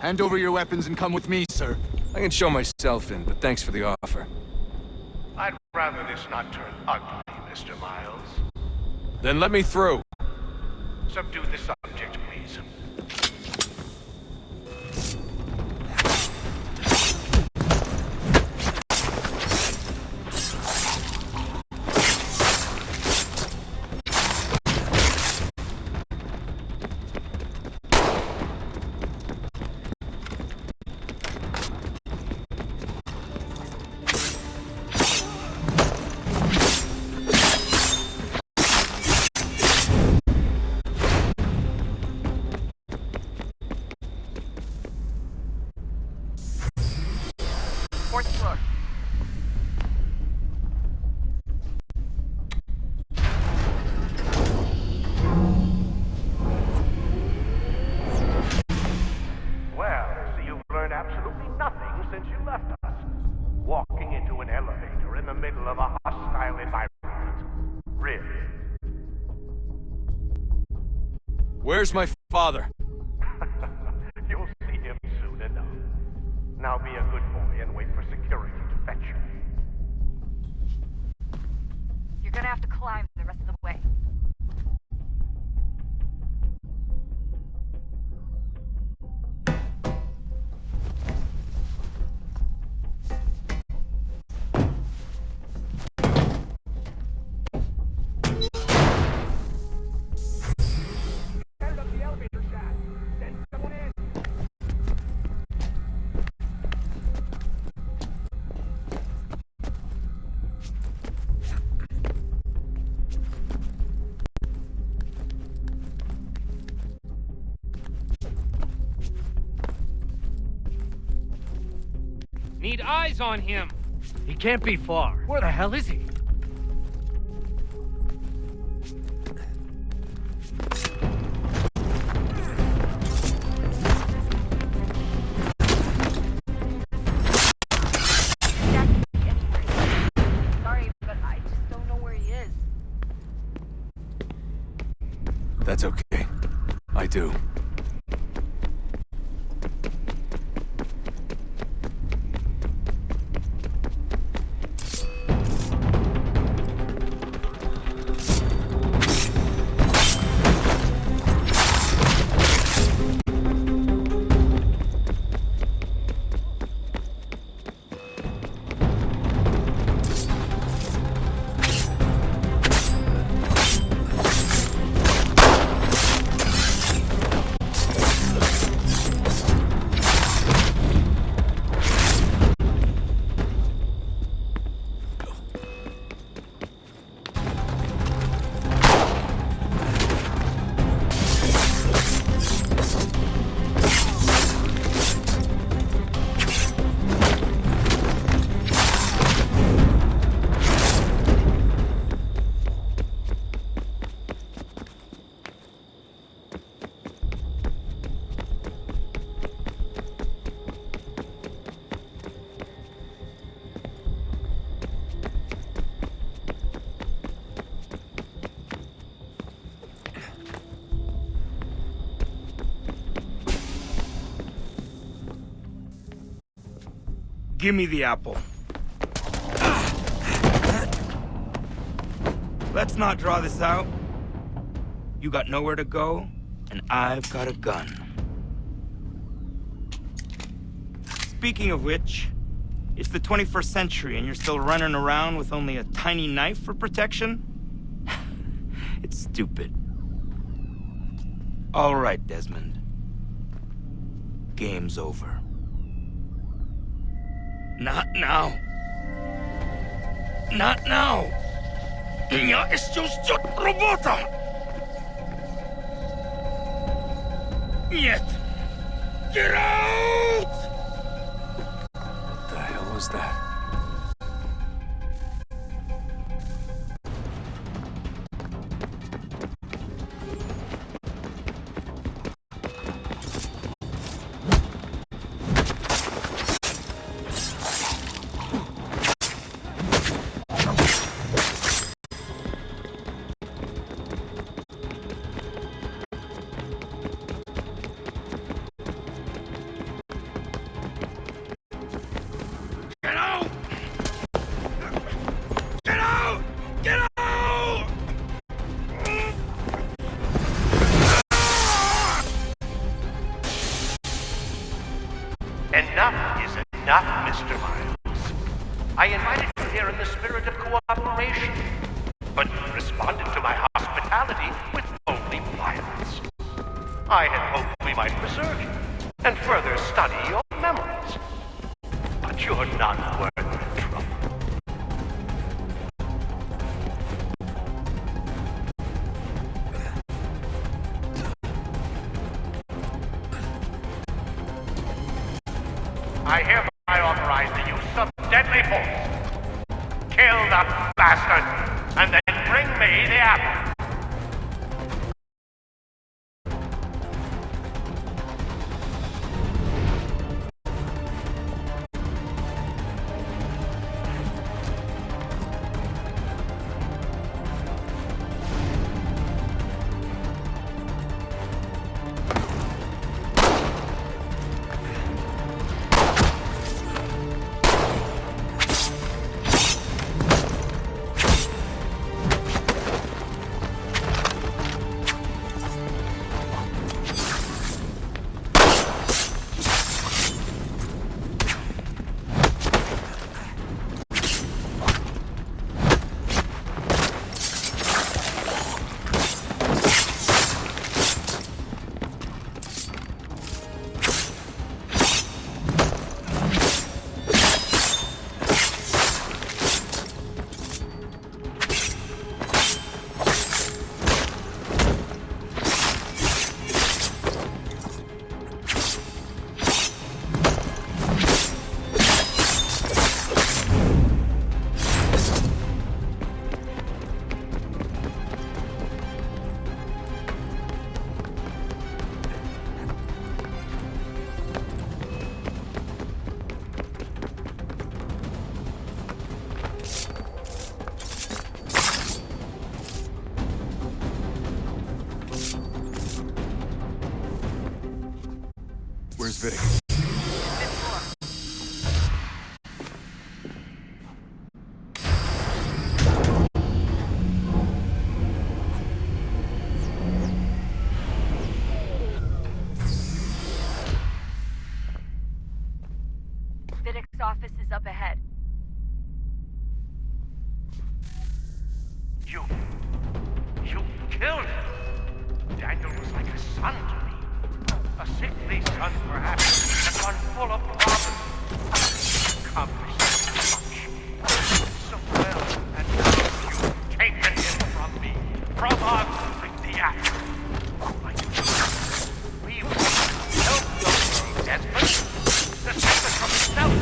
Hand over your weapons and come with me, sir. I can show myself in, but thanks for the offer. I'd rather this not turn ugly, Mr. Miles. Then let me through. Subdue the subject, please. Fourth floor. Well, so you've learned absolutely nothing since you left us. Walking into an elevator in the middle of a hostile environment. Really? Where's my father? You'll see him soon enough. Now be a good boy and wait for security to fetch you. You're gonna have to climb the rest of the way. Headed up the elevator shaft. Send someone in. Need eyes on him. He can't be far. Where the hell is he? Sorry, but I just don't know where he is. That's okay. I do. Give me the apple. Let's not draw this out. You got nowhere to go, and I've got a gun. Speaking of which, it's the 21st century and you're still running around with only a tiny knife for protection? It's stupid. All right, Desmond. Game's over. Not now. Not now. Я еще ждет работа. Нет. Get out! What the hell was that? Enough is enough, Mr. Miles. I invited you here in the spirit of cooperation, but you responded to my hospitality with only violence. I had hoped we might preserve you and further study your memories. But you're not worth the trouble. I hereby authorize the use of deadly force. Kill the bastard, and then bring me the apple. Where's Vic? Fifth floor. Vidic's office is up ahead. You killed him. Daniel was like a son to me. A sickly son, perhaps, but one full of promise. Accomplished much. So well, and now you've taken him from me. From us, with the axe. We will help your Desmond to save us from himself.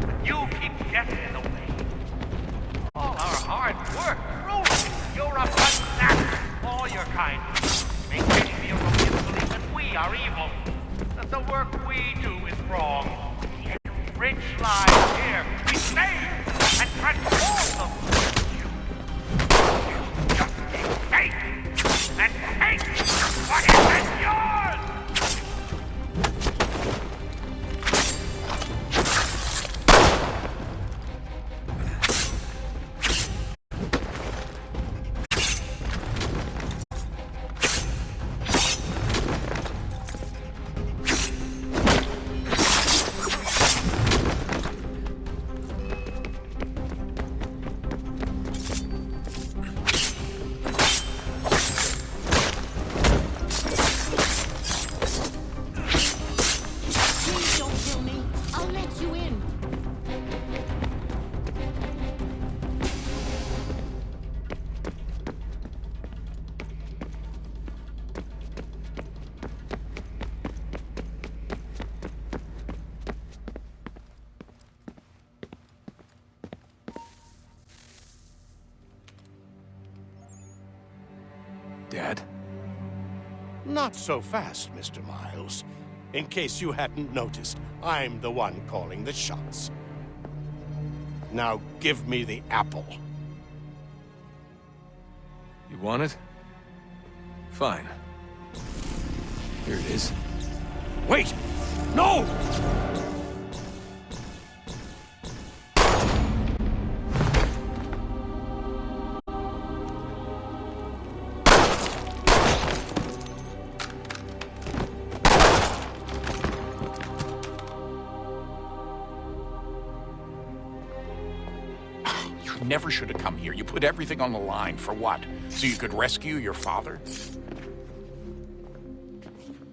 But you keep getting in the way. All our hard work ruined. You're a fanatic. All your kind. Maintaining the erroneous belief that we are evil. That the work we do is wrong. Yet rich lives here. We save and transform them. You just take and take what isn't yours! Dad? Not so fast, Mr. Miles. In case you hadn't noticed, I'm the one calling the shots. Now give me the apple. You want it? Fine. Here it is. Wait! No! never should have come here. You put everything on the line. For what? So you could rescue your father?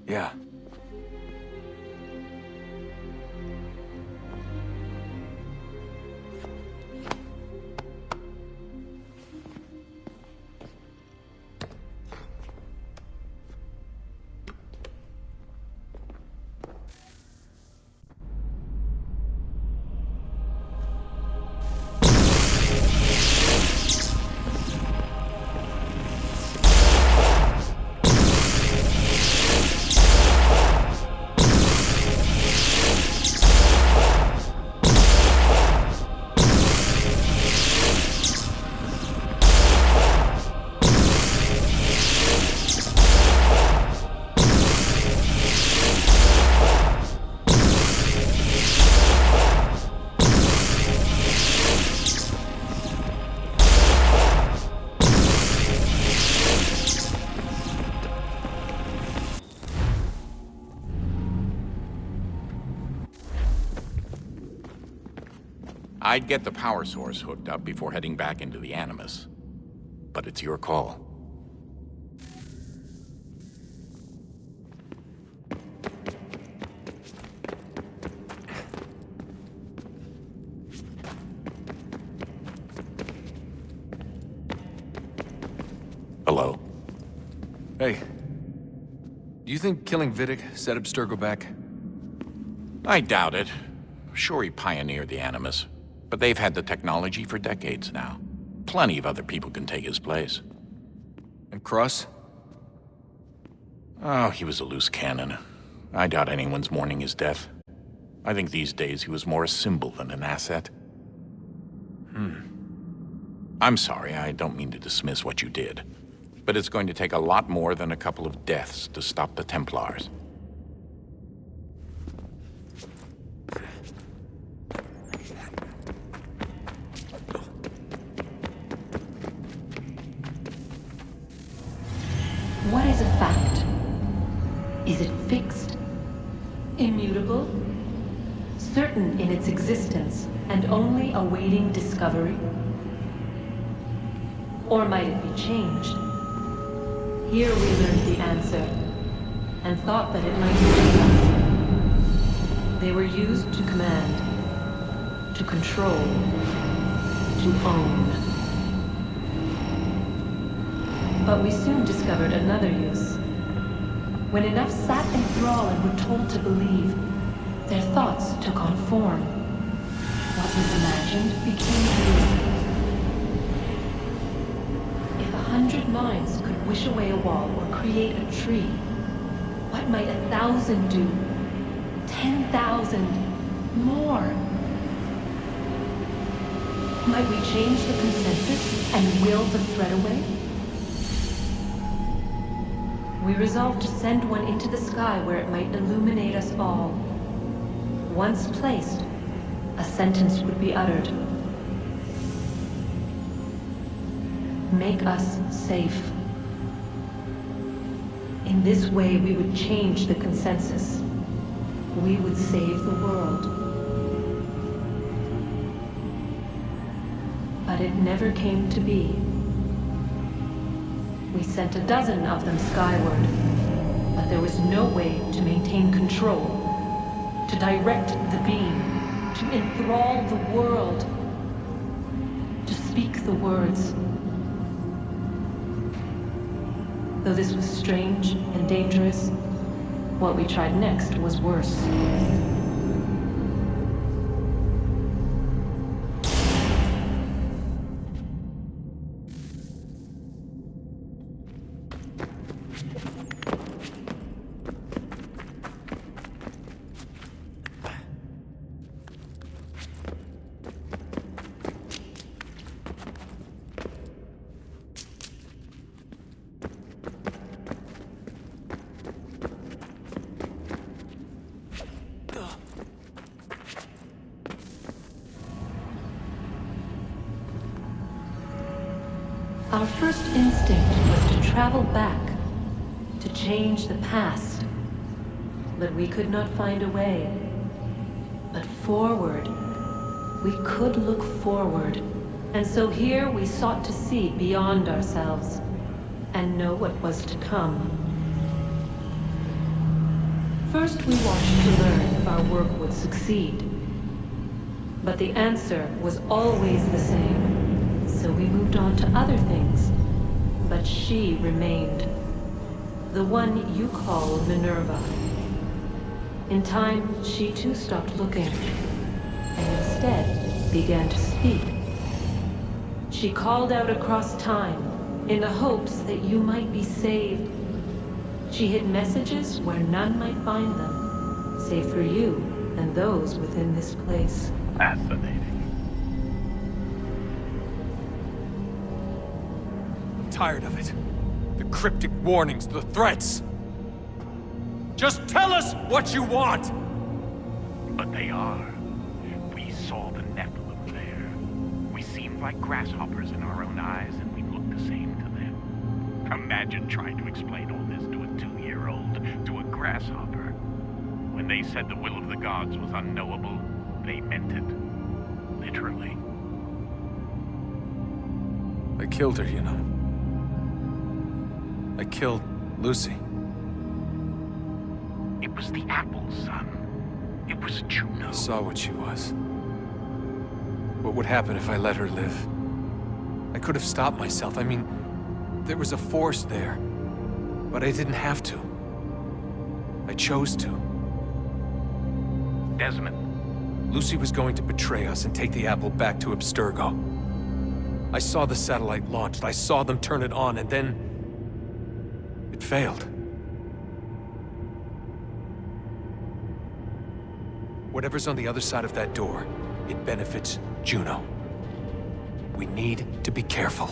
Yeah. I'd get the power source hooked up before heading back into the Animus. But it's your call. Hello? Hey. Do you think killing Vidic set Abstergo back? I doubt it. Sure, he pioneered the Animus, but they've had the technology for decades now. Plenty of other people can take his place. And Cross? Oh, he was a loose cannon. I doubt anyone's mourning his death. I think these days he was more a symbol than an asset. I'm sorry, I don't mean to dismiss what you did. But it's going to take a lot more than a couple of deaths to stop the Templars. What is a fact? Is it fixed? Immutable? Certain in its existence and only awaiting discovery? Or might it be changed? Here we learned the answer, and thought that it might save us. They were used to command, to control, to own. But we soon discovered another use. When enough sat in thrall and were told to believe, their thoughts took on form. What was imagined became real. If 100 minds could wish away a wall or create a tree, what might 1,000 do? 10,000? More? Might we change the consensus and will the threat away? We resolved to send one into the sky where it might illuminate us all. Once placed, a sentence would be uttered. Make us safe. In this way, we would change the consensus. We would save the world. But it never came to be. We sent a dozen of them skyward, but there was no way to maintain control, to direct the beam, to enthrall the world, to speak the words. Though this was strange and dangerous, what we tried next was worse. Our first instinct was to travel back, to change the past. But we could not find a way. But forward, we could look forward And so here we sought to see beyond ourselves and know what was to come. First, we watched to learn if our work would succeed. But the answer was always the same. So we moved on to other things. But she remained. The one you call Minerva. In time, she too stopped looking, and instead began to speak. She called out across time, in the hopes that you might be saved. She hid messages where none might find them, save for you and those within this place. Fascinating. I'm tired of it. The cryptic warnings, the threats. Just tell us what you want! But they are. We saw the Nephilim there. We seemed like grasshoppers in our own eyes, and we looked the same to them. Imagine trying to explain all this to a 2-year-old, to a grasshopper. When they said the will of the gods was unknowable, they meant it. Literally. I killed her, you know. I killed Lucy. It was the apple, son. It was Juno. I saw what she was. What would happen if I let her live? I could have stopped myself. I mean, there was a force there. But I didn't have to. I chose to. Desmond. Lucy was going to betray us and take the apple back to Abstergo. I saw the satellite launched. I saw them turn it on, and then... it failed. Whatever's on the other side of that door, it benefits Juno. We need to be careful.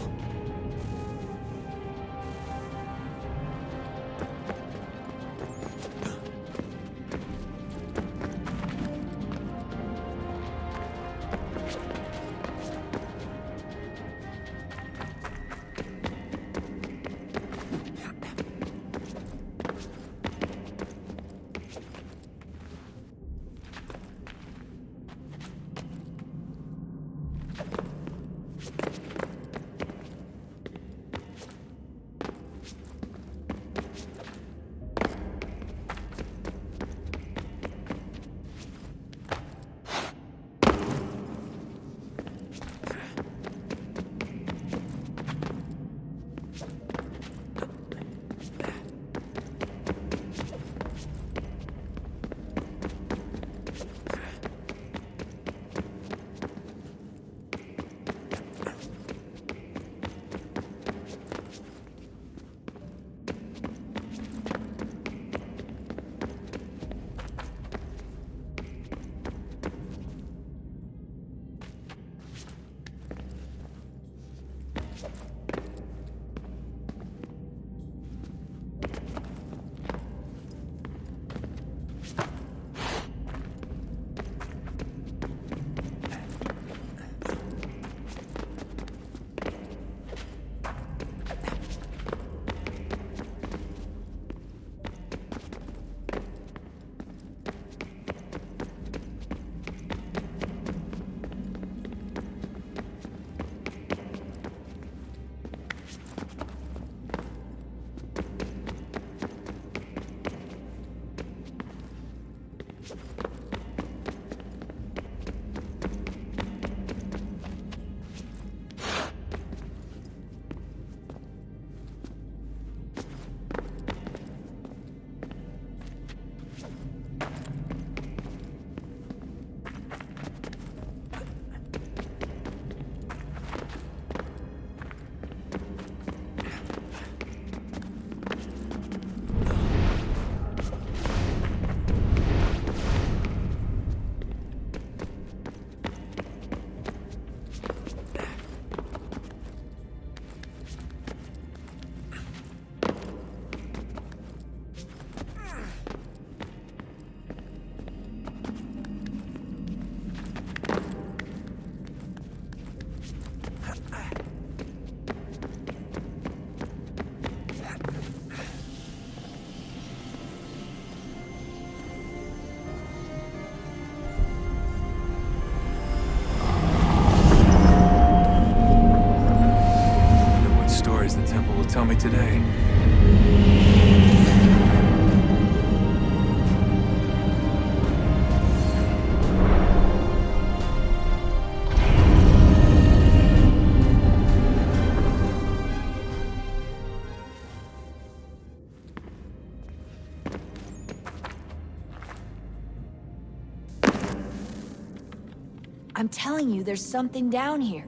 I'm telling you, there's something down here.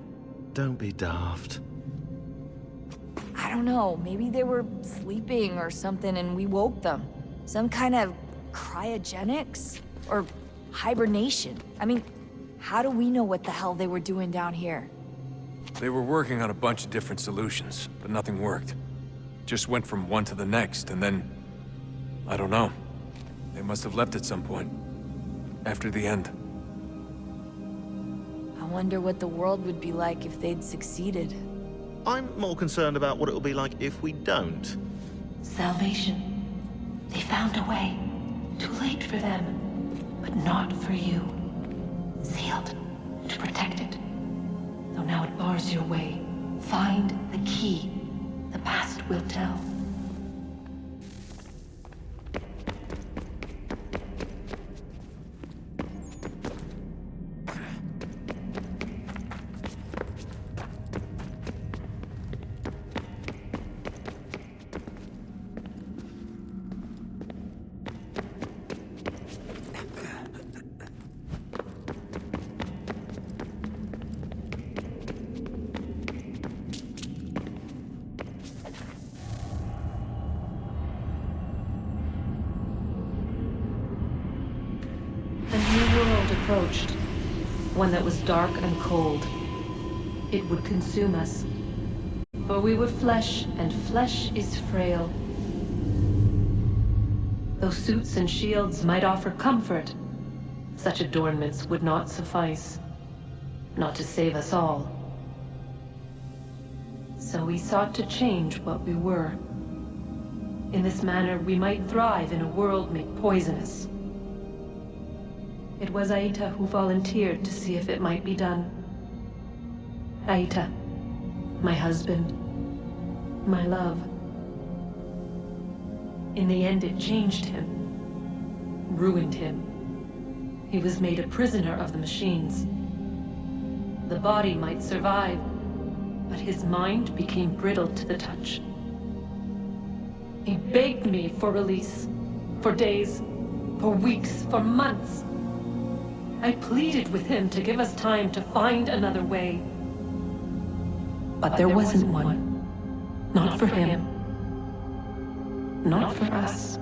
Don't be daft. I don't know, maybe they were sleeping or something and we woke them. Some kind of cryogenics? Or hibernation? I mean, how do we know what the hell they were doing down here? They were working on a bunch of different solutions, but nothing worked. Just went from one to the next, and then... I don't know. They must have left at some point. After the end. I wonder what the world would be like if they'd succeeded. I'm more concerned about what it'll be like if we don't. Salvation. They found a way. Too late for them, but not for you. Sealed to protect it. Though now it bars your way. Find the key. The past will tell. Approached, one that was dark and cold. It would consume us, for we were flesh, and flesh is frail. Though suits and shields might offer comfort, such adornments would not suffice, not to save us all. So we sought to change what we were. In this manner, we might thrive in a world made poisonous. It was Aita who volunteered to see if it might be done. Aita, my husband, my love. In the end, it changed him, ruined him. He was made a prisoner of the machines. The body might survive, but his mind became brittle to the touch. He begged me for release, for days, for weeks, for months. I pleaded with him to give us time to find another way. But there wasn't one. Not for him. Not for us.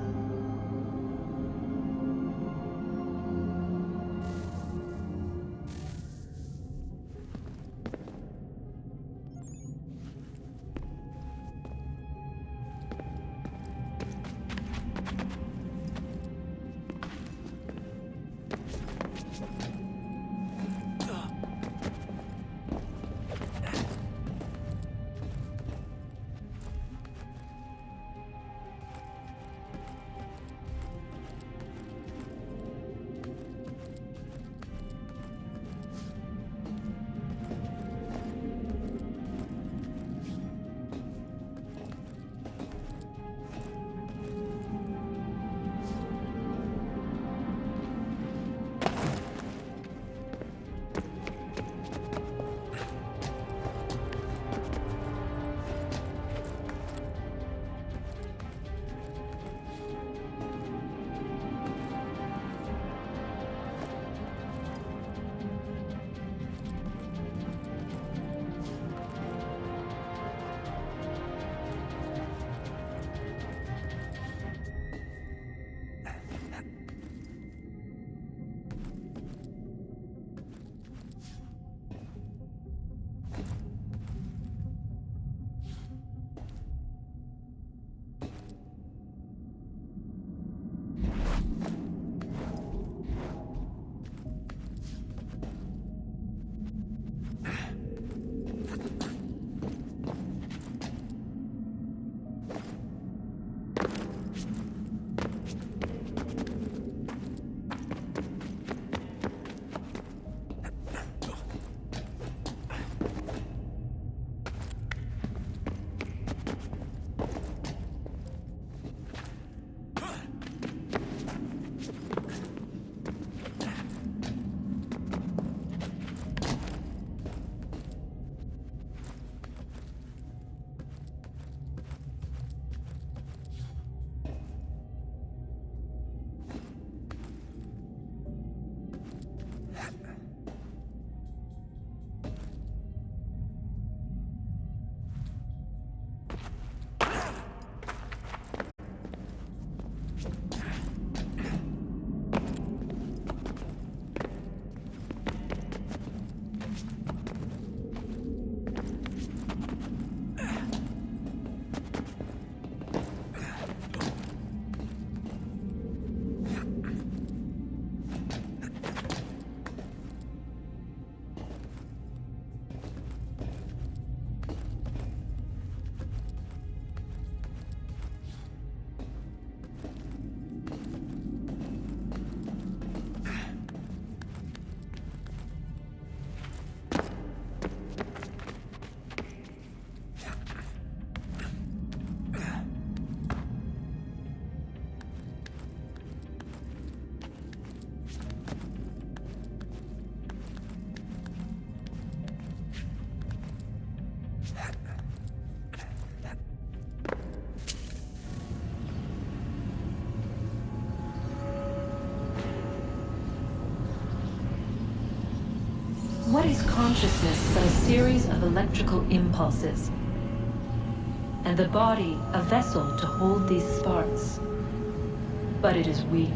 What is consciousness but a series of electrical impulses? And the body a vessel to hold these sparks. But it is weak.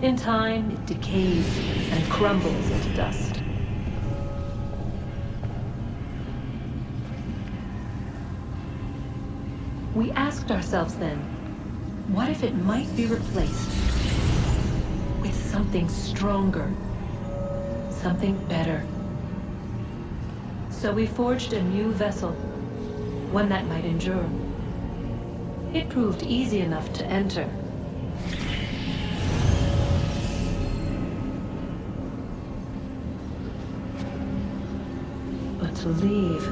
In time, it decays and crumbles into dust. We asked ourselves then, what if it might be replaced with something stronger, something better? So we forged a new vessel, one that might endure. It proved easy enough to enter. But to leave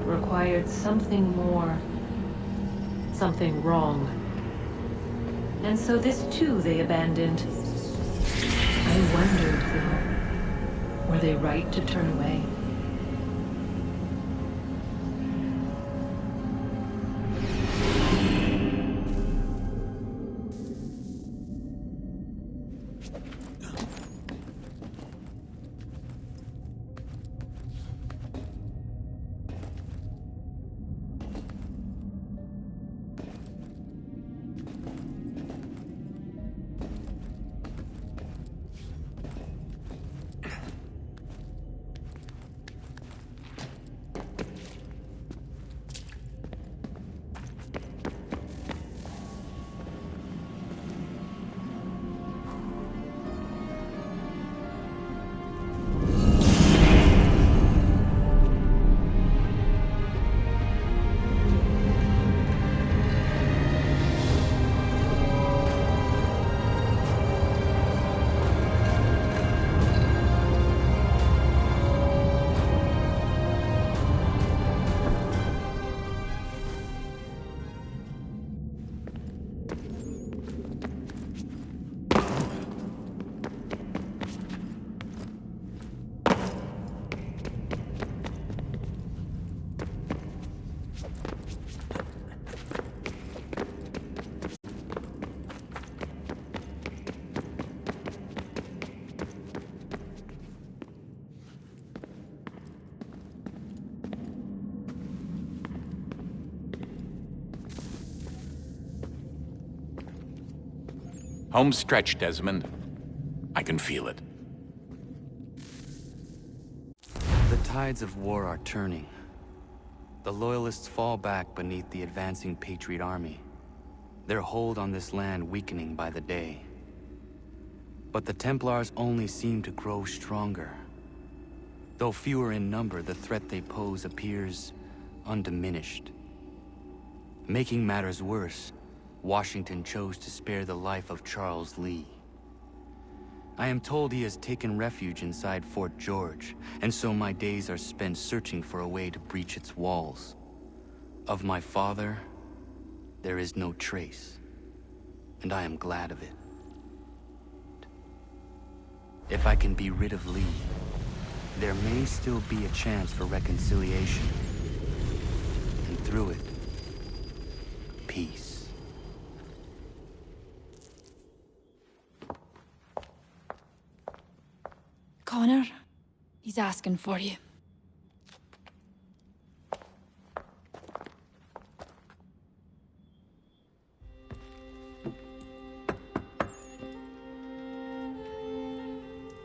required something more, something wrong. And so this too they abandoned. I wondered, though, were they right to turn away? Home stretch, Desmond. I can feel it. The tides of war are turning. The Loyalists fall back beneath the advancing Patriot army, their hold on this land weakening by the day. But the Templars only seem to grow stronger. Though fewer in number, the threat they pose appears undiminished. Making matters worse, Washington chose to spare the life of Charles Lee. I am told he has taken refuge inside Fort George, and so my days are spent searching for a way to breach its walls. Of my father, there is no trace, and I am glad of it. If I can be rid of Lee, there may still be a chance for reconciliation. And through it, peace. Connor, he's asking for you.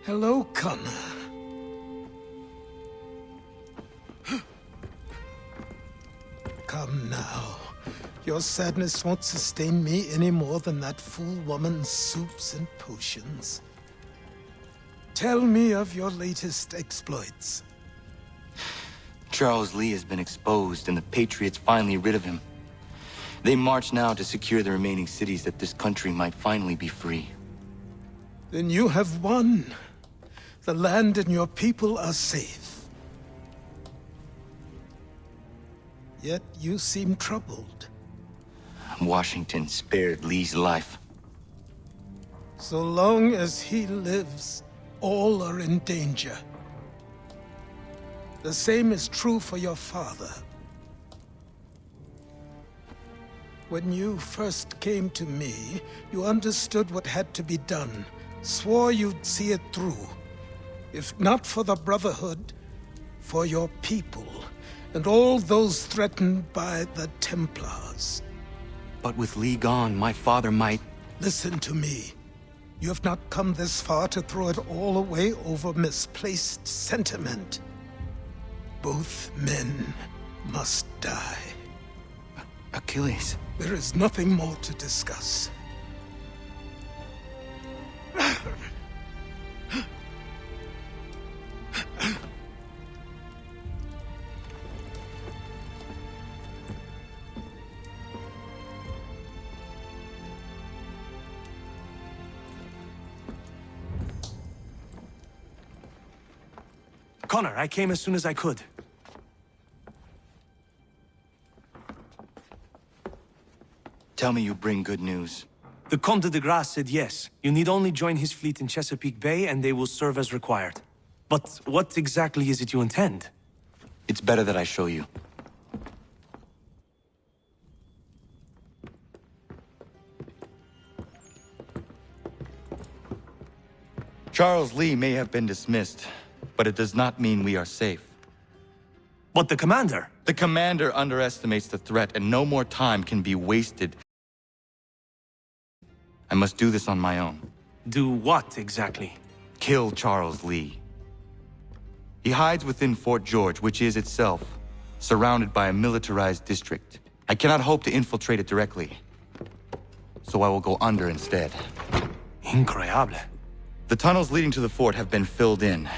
Hello, Connor. Come now. Your sadness won't sustain me any more than that fool woman's soups and potions. Tell me of your latest exploits. Charles Lee has been exposed, and the Patriots finally rid of him. They march now to secure the remaining cities that this country might finally be free. Then you have won. The land and your people are safe. Yet you seem troubled. Washington spared Lee's life. So long as he lives, all are in danger. The same is true for your father. When you first came to me, you understood what had to be done, swore you'd see it through. If not for the Brotherhood, for your people, and all those threatened by the Templars. But with Lee gone, my father might... Listen to me. You have not come this far to throw it all away over misplaced sentiment. Both men must die. Achilles. There is nothing more to discuss. Connor, I came as soon as I could. Tell me you bring good news. The Comte de Grasse said yes. You need only join his fleet in Chesapeake Bay and they will serve as required. But what exactly is it you intend? It's better that I show you. Charles Lee may have been dismissed, but it does not mean we are safe. But the commander? The commander underestimates the threat, and no more time can be wasted. I must do this on my own. Do what, exactly? Kill Charles Lee. He hides within Fort George, which is itself surrounded by a militarized district. I cannot hope to infiltrate it directly, so I will go under instead. Incroyable. The tunnels leading to the fort have been filled in.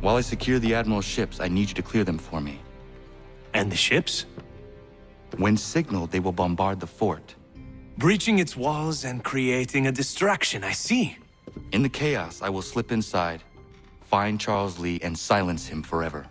While I secure the Admiral's ships, I need you to clear them for me. And the ships? When signaled, they will bombard the fort. Breaching its walls and creating a distraction, I see. In the chaos, I will slip inside, find Charles Lee, and silence him forever.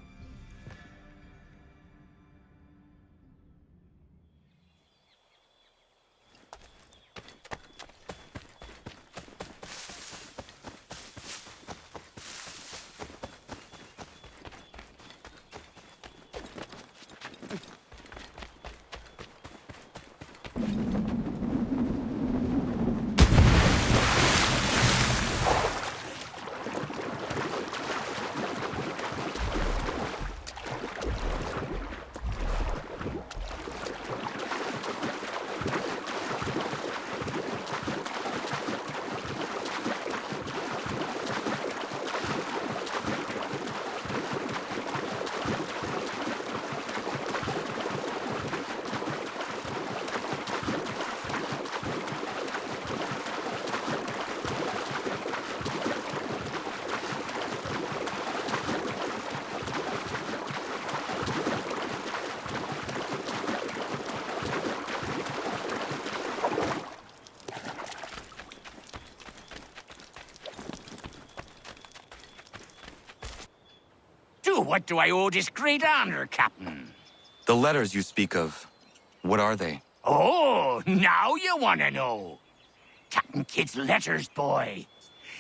What do I owe this great honor, Captain? The letters you speak of, what are they? Oh, now you want to know. Captain Kidd's letters, boy.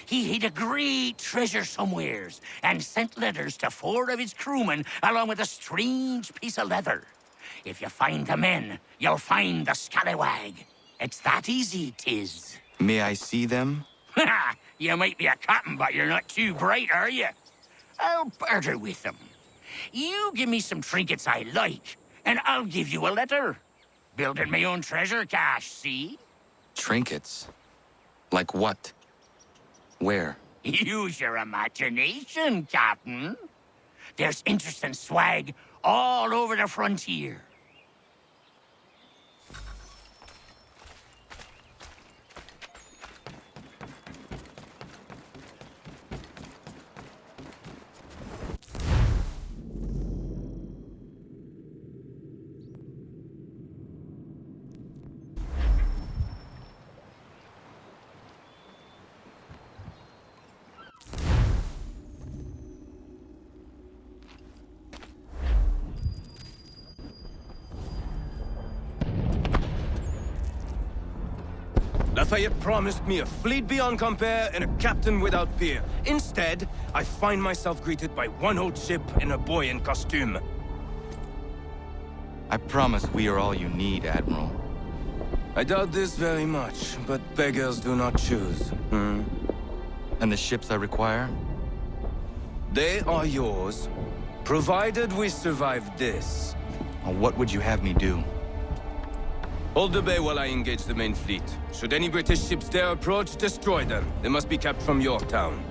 He hid a great treasure somewheres and sent letters to 4 of his crewmen along with a strange piece of leather. If you find the men, you'll find the scallywag. It's that easy, 'tis. May I see them? Ha! You might be a captain, but you're not too bright, are you? I'll barter with them. You give me some trinkets I like, and I'll give you a letter. Building my own treasure cache, see? Trinkets? Like what? Where? Use your imagination, Captain. There's interesting swag all over the frontier. Lafayette promised me a fleet beyond compare and a captain without peer. Instead, I find myself greeted by one old ship and a boy in costume. I promise we are all you need, Admiral. I doubt this very much, but beggars do not choose. And the ships I require? They are yours, provided we survive this. What would you have me do? Hold the bay while I engage the main fleet. Should any British ships dare approach, destroy them. They must be kept from Yorktown.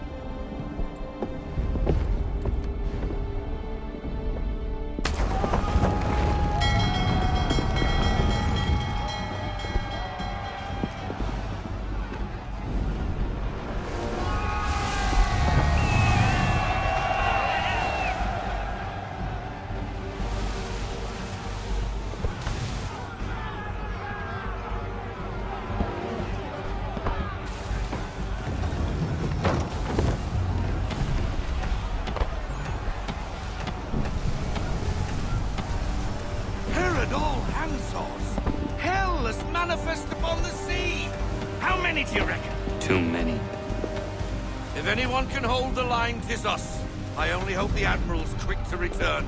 Herod all hands Hell is manifest upon the sea! How many do you reckon? Too many. If anyone can hold the line, 'tis us. I only hope the Admiral's quick to return.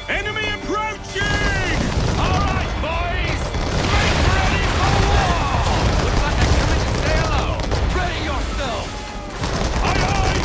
Enemy approaching! All right, boys! Get ready for war! Looks like they're coming to sail low. Ready yourself! Aye, aye!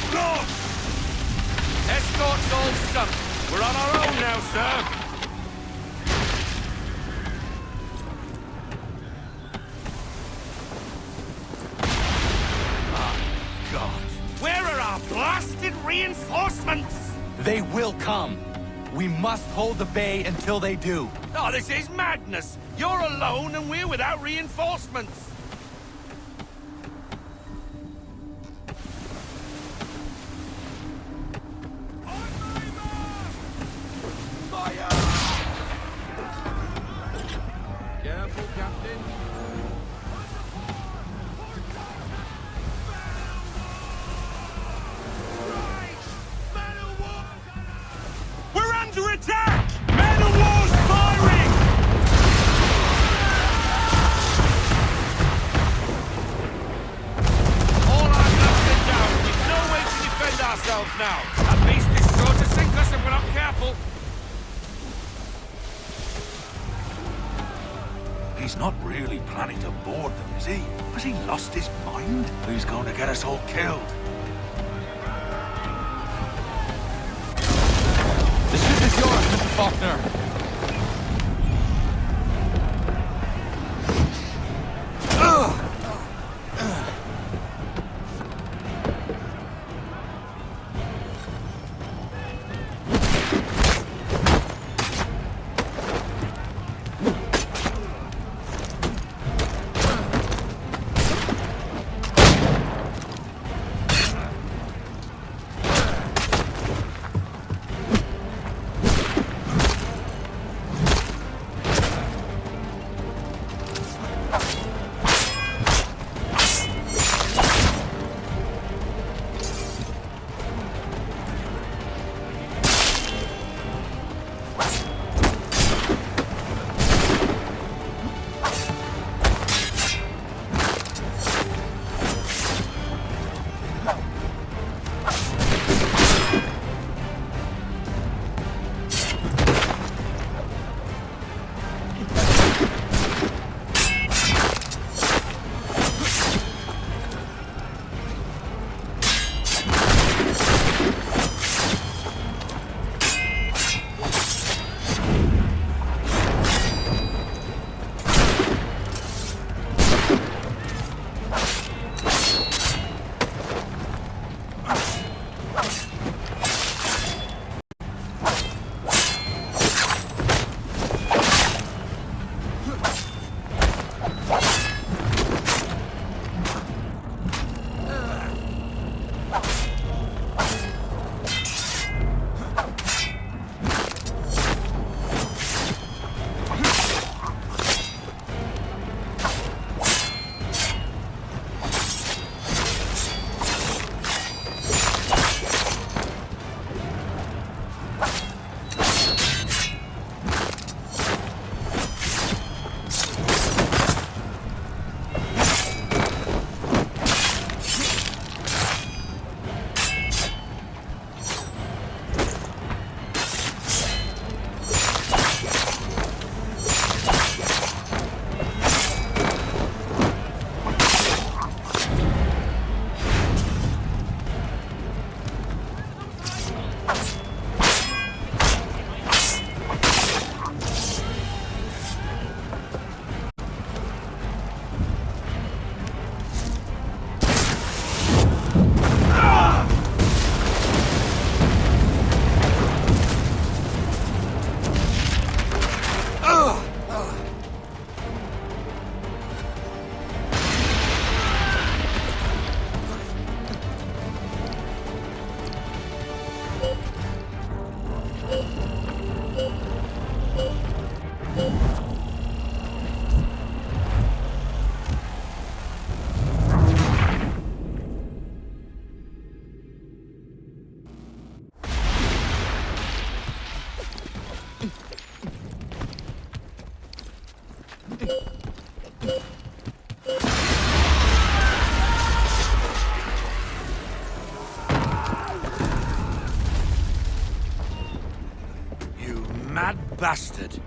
Get lost! Escort's all sunk. We're on our own now, sir. God. Where are our blasted reinforcements? They will come. We must hold the bay until they do. Oh, this is madness! You're alone and we're without reinforcements! Careful, Captain. We're under attack! Man of war's firing! All our guns are down. We've no way to defend ourselves now. That beast is sure to sink us if we're not careful. He's not really planning to board them, is he? Has he lost his mind? He's going to get us all killed. The ship is yours, Mr. Faulkner. Bastard!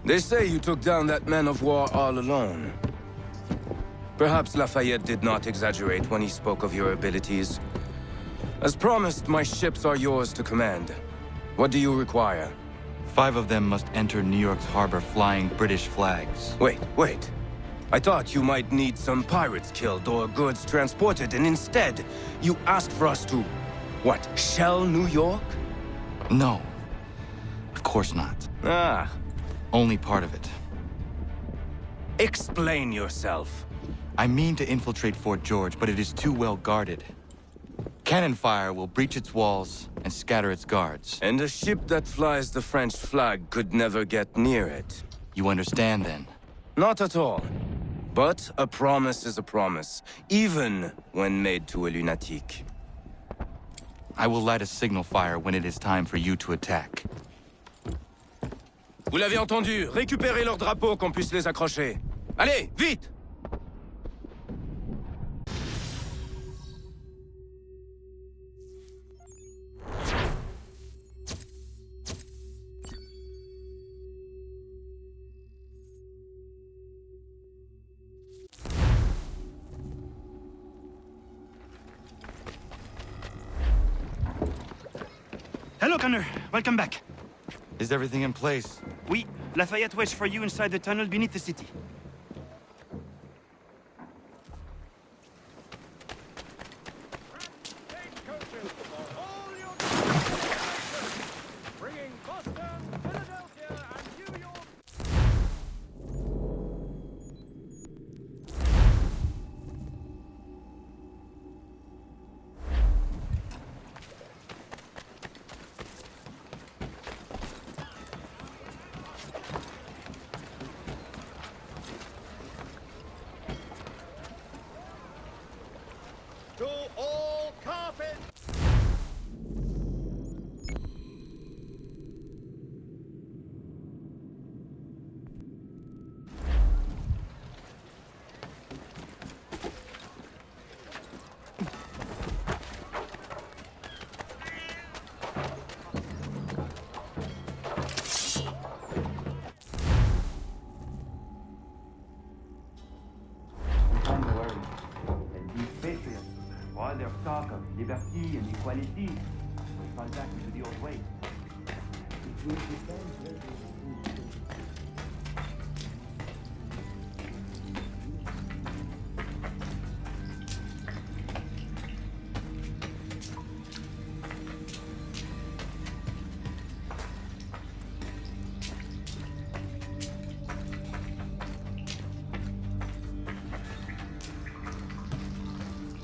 They say you took down that man of war all alone. Perhaps Lafayette did not exaggerate when he spoke of your abilities. As promised, my ships are yours to command. What do you require? 5 of them must enter New York's harbor flying British flags. Wait. I thought you might need some pirates killed or goods transported, and instead, you asked for us to, what, shell New York? No. Of course not. Ah. Only part of it. Explain yourself. I mean to infiltrate Fort George, but it is too well guarded. Cannon fire will breach its walls and scatter its guards. And a ship that flies the French flag could never get near it. You understand, then? Not at all. But a promise is a promise, even when made to a lunatic. I will light a signal fire when it is time for you to attack. Vous l'avez entendu, récupérez leurs drapeaux qu'on puisse les accrocher. Allez, vite! Hello, Connor. Welcome back. Is everything in place? Oui. Lafayette waits for you inside the tunnel beneath the city. To all carpet! All their talk of liberty and equality will fall back into the old way. It will depend whether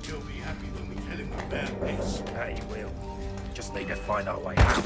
You'll be happy when we kill him with bad pace. He will. Just need to find our way out.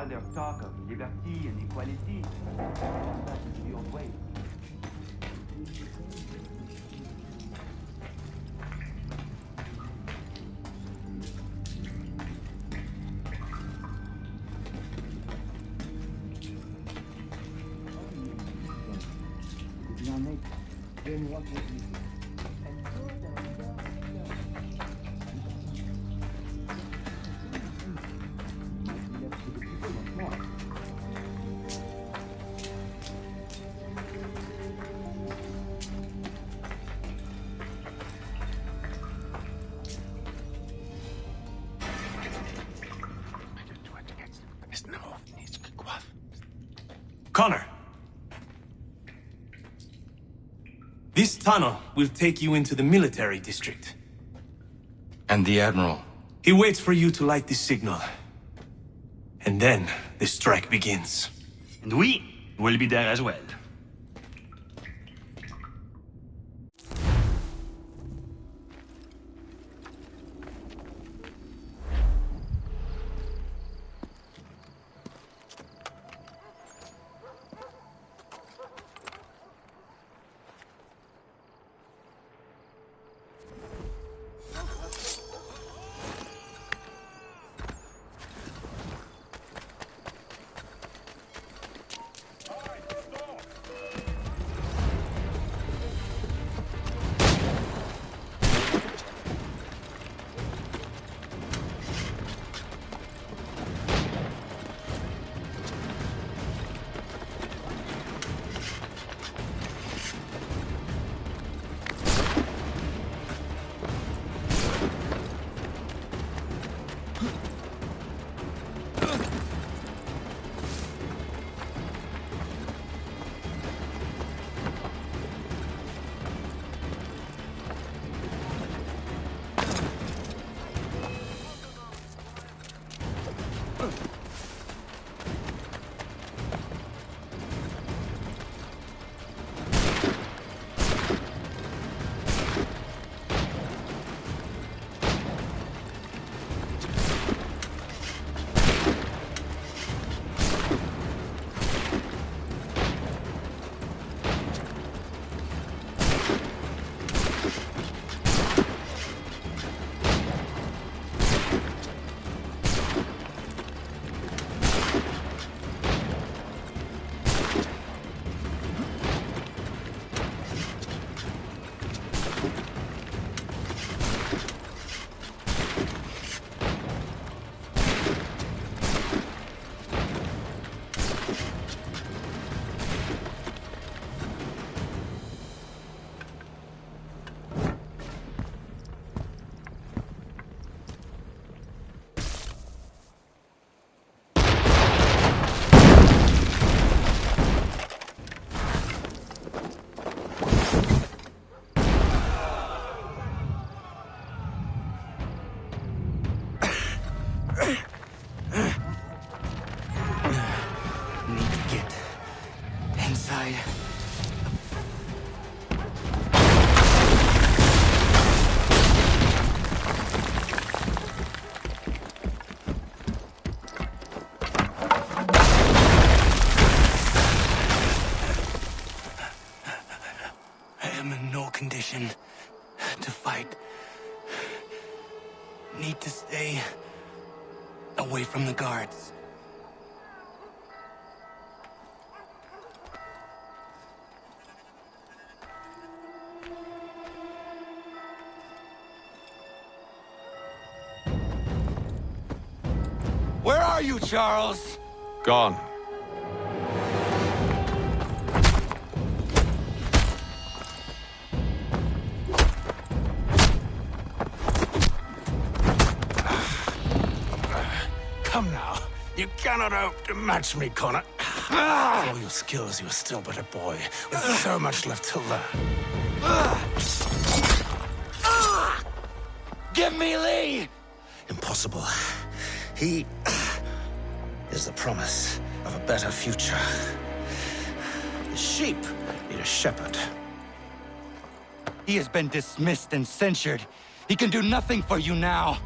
father talk of liberty and equality. Turn back into the old ways. Connor. This tunnel will take you into the military district. And the Admiral? He waits for you to light this signal. And then the strike begins. And we will be there as well. Condition to fight. Need to stay away from the guards. Where are you, Charles? Gone. Come now. You cannot hope to match me, Connor. For all your skills, you are still but a boy, with so much left to learn. Give me Lee! Impossible. He is the promise of a better future. The sheep need a shepherd. He has been dismissed and censured. He can do nothing for you now.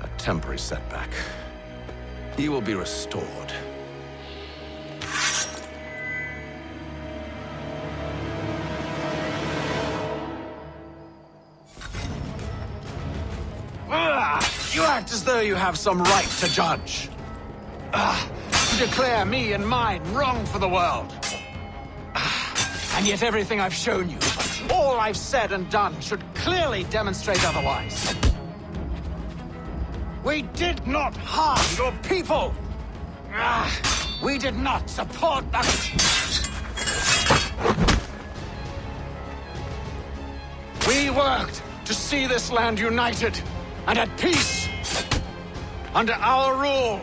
A temporary setback. he will be restored. You act as though you have some right to judge. To declare me and mine wrong for the world. And yet everything I've shown you, all I've said and done, should clearly demonstrate otherwise. We did not harm your people. We did not support the... We worked to see this land united and at peace. Under our rule,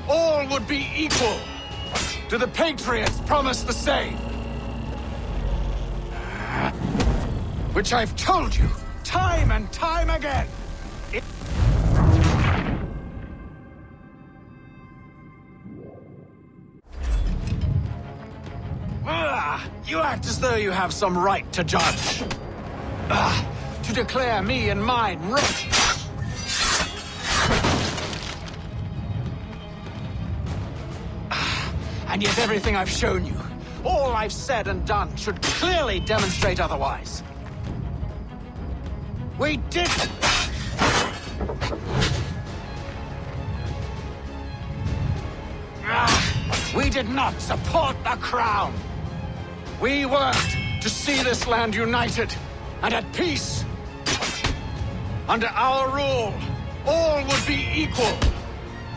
all would be equal. Do the Patriots promise the same? Which I've told you, time and time again. You act as though you have some right to judge. To declare me and mine wrong. And yet everything I've shown you, all I've said and done, should clearly demonstrate otherwise. We did... We did not support the crown. We worked to see this land united and at peace. Under our rule, all would be equal.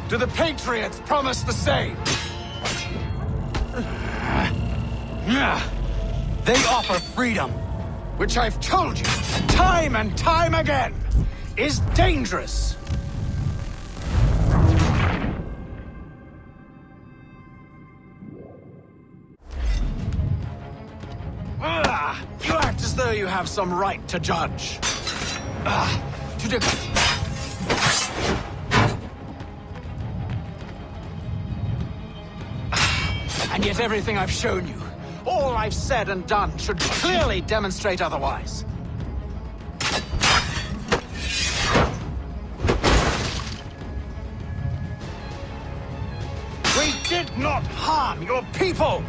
Do the Patriots promise the same? They offer freedom, which I've told you time and time again is dangerous. You act as though you have some right to judge. And yet everything I've shown you, all I've said and done, should clearly demonstrate otherwise. We did not harm your people!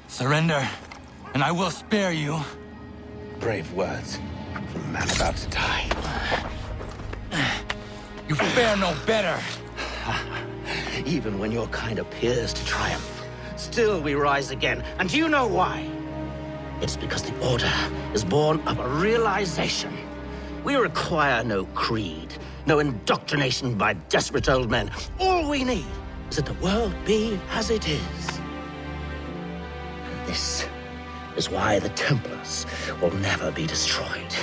Surrender, and I will spare you. Brave words from a man about to die. You fare no better. Even when your kind appears to triumph, still we rise again. And do you know why? It's because the Order is born of a realization. We require no creed, no indoctrination by desperate old men. All we need is that the world be as it is. And this is why the Templars will never be destroyed.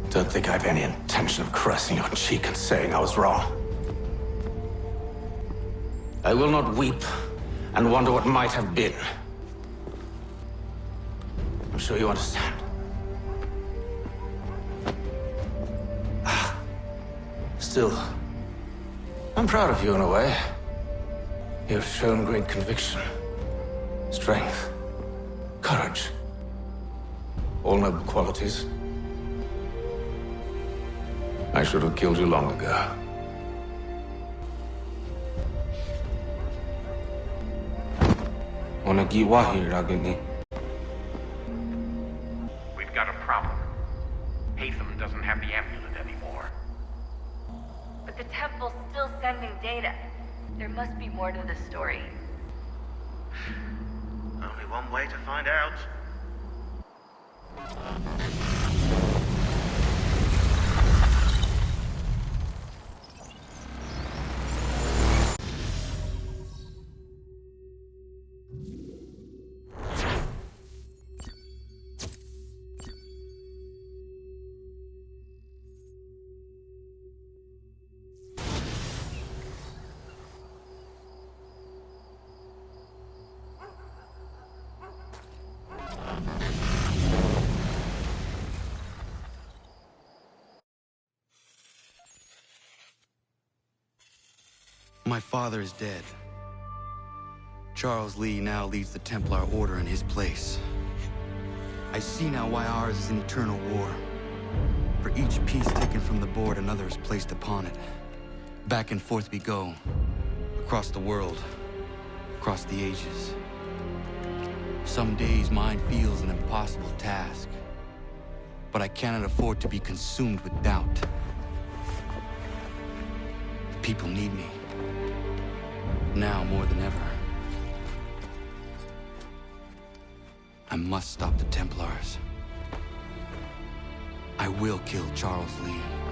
Don't think I have any intention of caressing your cheek and saying I was wrong. I will not weep and wonder what might have been. I'm sure you understand. Still, I'm proud of you in a way. You have shown great conviction, strength, courage. All noble qualities. I should have killed you long ago. We've got a problem. Haytham doesn't have the amulet anymore. But the temple's still sending data. There must be more to the story. Only one way to find out. My father is dead. Charles Lee now leads the Templar Order in his place. I see now why ours is an eternal war. For each piece taken from the board, another is placed upon it. Back and forth we go. Across the world. Across the ages. Some days mine feels an impossible task. But I cannot afford to be consumed with doubt. The people need me. Now more than ever. I must stop the Templars. I will kill Charles Lee.